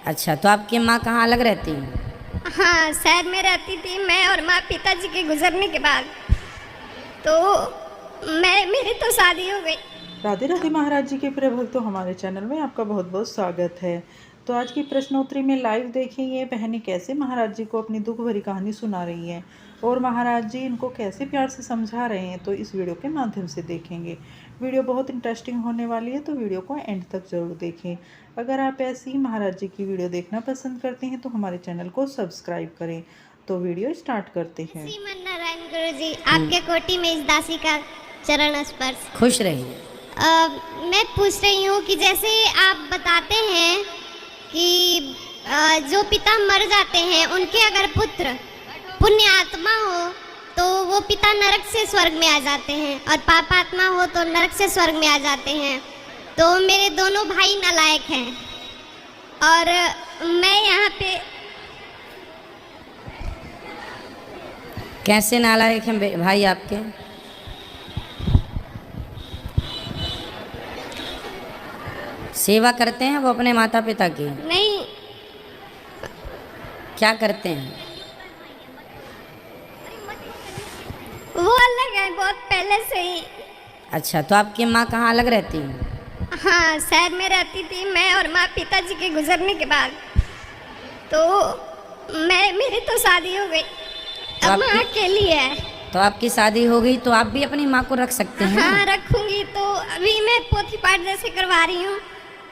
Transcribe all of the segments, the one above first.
अच्छा, तो आपकी माँ कहाँ अलग रहती हैं? हाँ, शहर में रहती थी मैं और माँ पिताजी के गुजरने के बाद। तो मेरी तो शादी हो गई। राधे राधे महाराज जी के प्रिय भक्तों, हमारे चैनल में आपका बहुत बहुत स्वागत है। तो आज की प्रश्नोत्तरी में लाइव देखेंगे बहनें कैसे महाराज जी को अपनी दुख भरी कहानी सुना रही हैं और महाराज जी इनको कैसे प्यार से समझा रहे हैं। तो इस वीडियो के माध्यम से देखेंगे। वीडियो बहुत इंटरेस्टिंग होने वाली है, तो वीडियो को एंड तक जरूर देखें। अगर आप ऐसी ही महाराज जी की वीडियो देखना पसंद करते हैं तो हमारे चैनल को सब्सक्राइब करें। तो वीडियो स्टार्ट करते हैं। श्रीमन नारायण गुरु जी, आपके कोटि में इस दासी का चरण स्पर्श। खुश रहिए। मैं पूछ रही हूँ कि जैसे आप बताते हैं कि जो पिता मर जाते हैं उनके अगर पुत्र पुण्य आत्मा हो तो वो पिता नरक से स्वर्ग में आ जाते हैं, और पाप आत्मा हो तो नरक से स्वर्ग में आ जाते हैं। तो मेरे दोनों भाई नालायक हैं और मैं यहाँ पे कैसे नालायक हैं भाई आपके? सेवा करते हैं वो अपने माता पिता की? नहीं, क्या करते हैं? वो अलग है बहुत पहले से ही। अच्छा, तो आपकी माँ कहाँ अलग रहती हैं? हाँ, शहर में रहती थी मैं और माँ पिताजी के गुजरने के बाद। तो मेरी तो शादी हो गई, अब मैं अकेली है। तो आपकी शादी हो गई तो आप भी अपनी माँ को रख सकते हैं। हाँ, रखूंगी। तो अभी मैं पोथी पाठ जैसे करवा रही हूँ।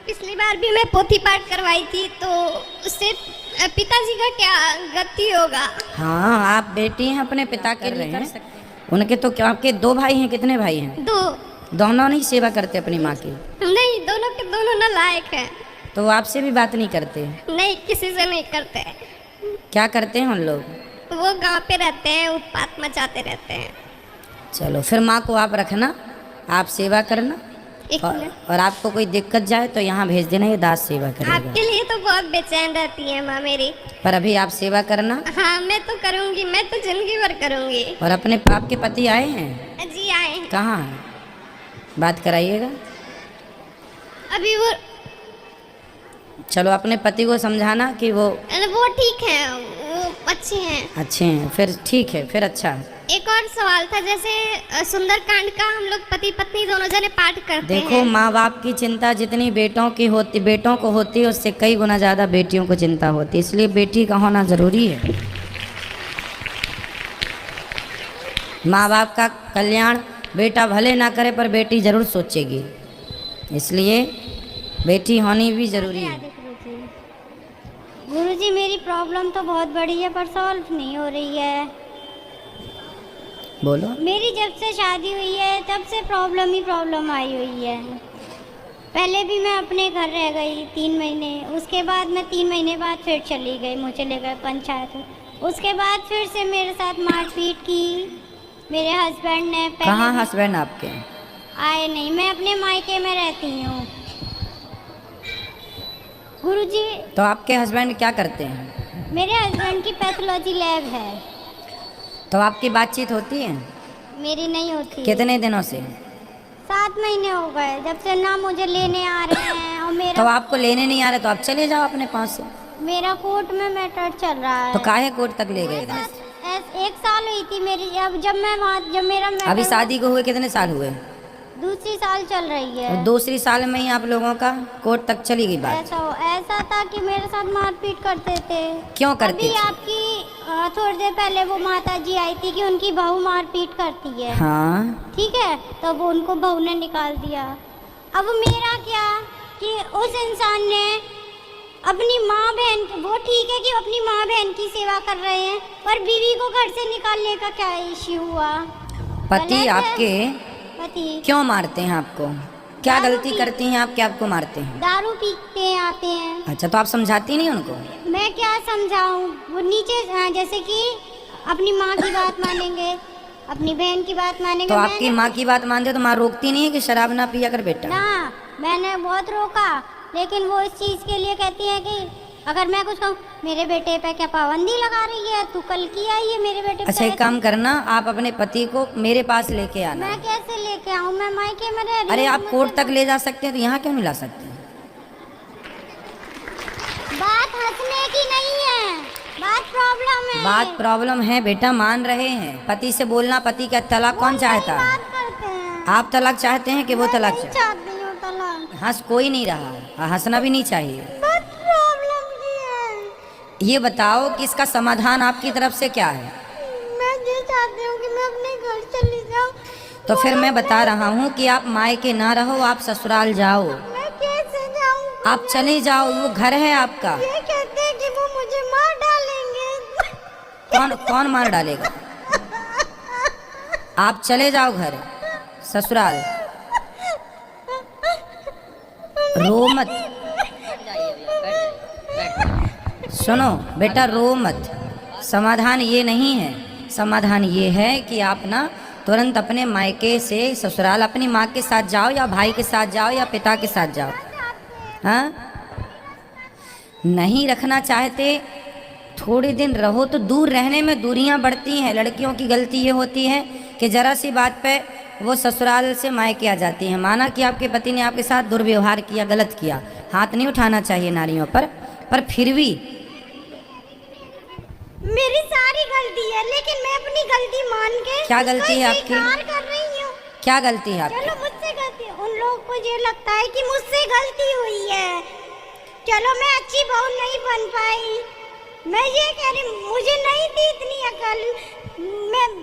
पिछली बार भी मैं पोथी पाठ करवाई थी, तो उससे पिताजी का क्या गति होगा? हाँ, आप बेटी हैं अपने पिता के लिए कर सकते हैं। उनके तो क्या, आपके दो भाई हैं? कितने भाई हैं? दो। दोनों नहीं सेवा करते अपनी माँ की? नहीं, दोनों के दोनों नालायक हैं। तो वो आपसे भी बात नहीं करते? नहीं, किसी से नहीं करते। क्या करते हैं उन लोग? वो गांव पे रहते हैं, उत्पात मचाते रहते हैं। चलो, फिर माँ को आप रखना, आप सेवा करना, एक मिनट। और आपको कोई दिक्कत जाए तो यहाँ भेज देना, ये दास सेवा करेगा। आपके लिए तो बहुत बेचैन रहती है माँ मेरी। पर अभी आप सेवा करना। हाँ, मैं तो करूँगी, मैं तो जिंदगी भर करूँगी। और अपने आपके पति आए हैं? जी आए हैं। कहाँ हैं? बात कराइएगा। अभी वो चलो, अपने पति को समझाना कि वो ठीक है, वो अच्छे हैं। अच्छे हैं, फिर ठीक है, फिर अच्छा है। एक और सवाल था, जैसे सुंदरकांड का हम लोग पति पत्नी दोनों जने पाठ करते हैं। देखो, माँ बाप की चिंता जितनी बेटों को होती है, उससे कई गुना ज़्यादा बेटियों को चिंता होती है, इसलिए बेटी का होना ज़रूरी है। माँ बाप का कल्याण बेटा भले ना करे पर बेटी ज़रूर सोचेगी, इसलिए बेटी होनी भी ज़रूरी है। गुरुजी, मेरी प्रॉब्लम तो बहुत बड़ी है पर सॉल्व नहीं हो रही है। बोलो। मेरी जब से शादी हुई है तब से प्रॉब्लम ही प्रॉब्लम आई हुई है। पहले भी मैं अपने घर रह गई 3 महीने, उसके बाद मैं 3 महीने बाद फिर चली गई, मुझे ले गए पंचायत। उसके बाद फिर से मेरे साथ मारपीट की मेरे हस्बैंड ने। कहाँ हस्बैंड आपके? आए नहीं, मैं अपने मायके में रहती हूँ। गुरुजी, तो आपके हस्बैंड क्या करते हैं? मेरे हस्बैंड की पैथोलॉजी लैब है। तो आपकी बातचीत होती है? मेरी नहीं होती। कितने दिनों से? 7 महीने हो गए जब से ना मुझे लेने आ रहे हैं, और तो आपको लेने नहीं आ रहे तो आप चले जाओ अपने पास से। मेरा कोर्ट में मैटर चल रहा है। तो काहे कोर्ट तक ले गए? 1 साल हुई थी मेरी, जब मेरा मैटर। अभी शादी को हुए कितने साल हुए? दूसरी साल चल रही है। और दूसरी साल में ही आप लोगों का कोर्ट तक चली गई बात? ऐसा था कि मेरे साथ मारपीट करते थे। क्यों करते अभी थे? आपकी थोड़ी देर पहले वो माता जी आई थी कि उनकी बहू मारपीट करती है। हाँ, ठीक है, तब उनको बहू ने निकाल दिया। अब मेरा क्या कि उस इंसान ने अपनी माँ बहन, वो ठीक है कि अपनी माँ बहन की सेवा कर रहे हैं, पर बीवी को घर से निकालने का क्या इश्यू हुआ? पति आपके पति क्यों मारते हैं आपको? क्या गलती करती हैं आप, क्या आपको मारते हैं? दारू पीते आते हैं। अच्छा, तो आप समझाती नहीं उनको? मैं क्या समझाऊं? वो नीचे जैसे कि अपनी माँ की बात मानेंगे, अपनी बहन की बात मानेंगे। तो आपकी माँ की बात मानते तो माँ रोकती नहीं है कि शराब ना पिया कर बेटा? ना, मैंने बहुत रोका, लेकिन वो इस चीज़ के लिए कहती है कि अगर मैं कुछ कहूँ, मेरे बेटे पे क्या पाबंदी लगा रही है, तू कल की आई है मेरे बेटे पे। अच्छा, एक काम करना, आप अपने पति को मेरे पास लेके आना। मैं कैसे लेके आऊँ? मैं मायके में रह रही हूँ। अरे, आप कोर्ट तक ले जा सकते हैं तो यहाँ क्यों नहीं ला सकते? बात सुनने की नहीं है, बात प्रॉब्लम है। बात प्रॉब्लम है बेटा, मान रहे हैं। पति से बोलना, पति का तलाक कौन चाहता है? बात करते हैं। आप तलाक चाहते हैं कि वो तलाक नहीं चाहते? चाहती हूँ तलाक। हंस कोई नहीं रहा, हंसना भी नहीं चाहिए। बात प्रॉब्लम की है। ये बताओ कि इसका समाधान आपकी तरफ से क्या है? मैं ये चाहती हूँ कि मैं अपने घर चली जाऊँ। तो फिर मैं बता रहा हूँ कि आप मायके ना रहो, आप ससुराल जाओ। मैं कैसे जाऊँ? आप चले जाओ, वो घर है आपका। ये कहते हैं कि वो मुझे मार डालेंगे। कौन कौन मार डालेगा? आप चले जाओ घर, ससुराल। रो मत, सुनो बेटा, रो मत। समाधान ये नहीं है। समाधान ये है कि आप ना तुरंत अपने मायके से ससुराल अपनी माँ के साथ जाओ, या भाई के साथ जाओ, या पिता के साथ जाओ। हाँ, नहीं रखना चाहते, थोड़े दिन रहो। तो दूर रहने में दूरियां बढ़ती हैं। लड़कियों की गलती ये होती है कि जरा सी बात पे वो ससुराल से मायके आ जाती हैं। माना कि आपके पति ने आपके साथ दुर्व्यवहार किया, गलत किया, हाथ नहीं उठाना चाहिए नारियों पर फिर भी मेरी सारी गलती है, लेकिन मैं अपनी गलती मान के क्या गलती है आपकी? स्वीकार कर रही हूँ। क्या गलती है आपकी? चलो मुझसे गलती, उन लोगों को ये लगता है कि मुझसे गलती हुई है। चलो मैं अच्छी बहू नहीं बन पाई, मैं ये कह रही, मुझे नहीं थी इतनी अकल।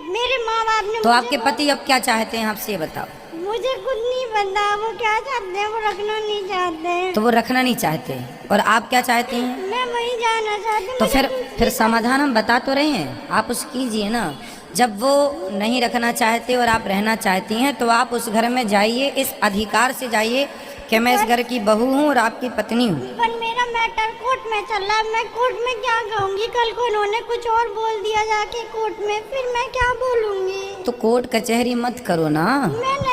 मेरे माँ बाप ने तो आपके पति अब क्या चाहते हैं आपसे, ये बताओ। मुझे कुछ नहीं पता वो क्या चाहते हैं, वो रखना नहीं चाहते हैं। तो वो रखना नहीं चाहते, और आप क्या चाहती हैं? मैं वहीं जाना चाहती हूँ। तो फिर समाधान हम बता तो रहे हैं, आप उस कीजिए ना। जब वो नहीं रखना चाहते और आप रहना चाहती हैं, तो आप उस घर में जाइए, इस अधिकार से जाइए कि मैं इस घर की बहू हूँ और आपकी पत्नी हूँ। पर मेरा मैटर कोर्ट में चल रहा है, मैं कोर्ट में क्या कहूँगी? कल को उन्होंने कुछ और बोल दिया जाके कोर्ट में, फिर मैं क्या बोलूँगी? तो कोर्ट कचहरी मत करो ना।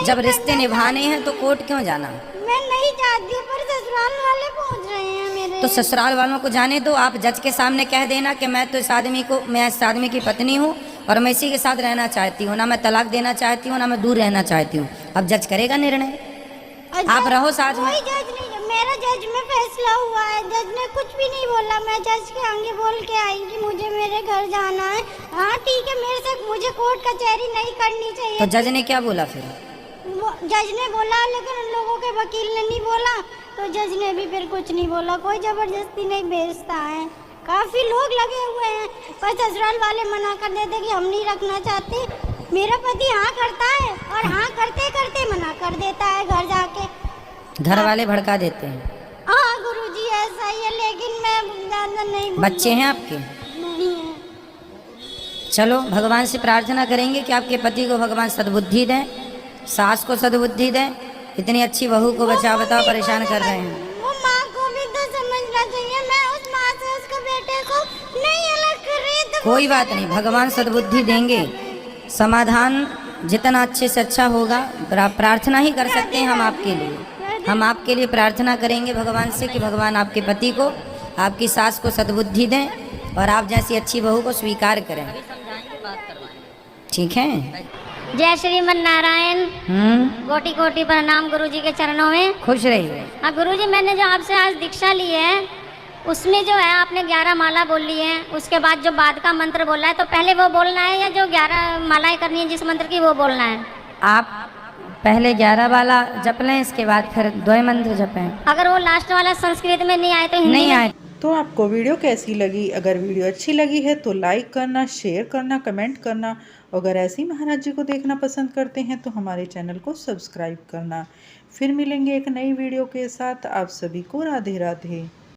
जब रिश्ते निभाने हैं तो कोर्ट क्यों जाना? मैं नहीं चाहती, पर ससुराल वाले पहुँच रहे हैं मेरे। तो ससुराल वालों को जाने दो। आप जज के सामने कह देना कि मैं इस आदमी की पत्नी हूँ और मैं इसी के साथ रहना चाहती हूँ, ना मैं तलाक देना चाहती हूँ, ना मैं दूर रहना चाहती हूँ। अब जज करेगा निर्णय, आप रहो साथ में। कोई जज नहीं, मेरा जज में फैसला हुआ है, जज ने कुछ भी नहीं बोला। मैं जज के आगे बोल के आई कि मुझे मेरे घर जाना है। हाँ ठीक है, मेरे से मुझे कोर्ट कचहरी नहीं करनी चाहिए। तो जज ने क्या बोला फिर? वो जज ने बोला, लेकिन उन लोगों के वकील ने नहीं बोला, तो जज ने भी फिर कुछ नहीं बोला। कोई जबरदस्ती नहीं भेजता है, काफी लोग लगे हुए हैं, पर ससुराल वाले मना कर देते कि हम नहीं रखना चाहते। मेरा पति हाँ करता है और हाँ करते करते मना कर देता है घर जाके। घर वाले भड़का देते हैं। हाँ गुरुजी ऐसा ही है, लेकिन मैं ज्यादा नहीं बोल बच्चे हैं आपके? नहीं है। चलो भगवान से प्रार्थना करेंगे कि आपके पति को भगवान सद्बुद्धि दें, सास को सद्बुद्धि दें। इतनी अच्छी बहू को बचा बताओ परेशान कर रहे हैं। वो माँ को भी तो समझना चाहिए, मैं उस माँ से उसके बेटे को नहीं अलग कर रही। तो कोई बात नहीं, भगवान सद्बुद्धि देंगे। समाधान जितना अच्छे से अच्छा होगा, प्रार्थना ही कर सकते हैं हम आपके लिए। हम आपके लिए प्रार्थना करेंगे भगवान से कि भगवान आपके पति को, आपकी सास को सद्बुद्धि दें और आप जैसी अच्छी बहू को स्वीकार करें। ठीक है? जय श्रीमन नारायण। कोटि कोटि प्रणाम गुरुजी के चरणों में। खुश रहिए। हाँ गुरुजी, मैंने जो आपसे आज दीक्षा ली है, उसमें जो है आपने 11 माला बोल ली है, उसके बाद जो बाद का मंत्र बोला है, तो पहले वो बोलना है या जो 11 मालाएं करनी है जिस मंत्र की, वो बोलना है? आप पहले 11 वाला जप लें, इसके बाद फिर 2 मंत्र जपें। अगर वो लास्ट वाला संस्कृत में नहीं आए तो हिंदी नहीं में? आए तो आपको वीडियो कैसी लगी? अगर वीडियो अच्छी लगी है तो लाइक करना, शेयर करना, कमेंट करना। अगर ऐसे ही महाराज जी को देखना पसंद करते हैं तो हमारे चैनल को सब्सक्राइब करना। फिर मिलेंगे एक नई वीडियो के साथ। आप सभी को राधे राधे।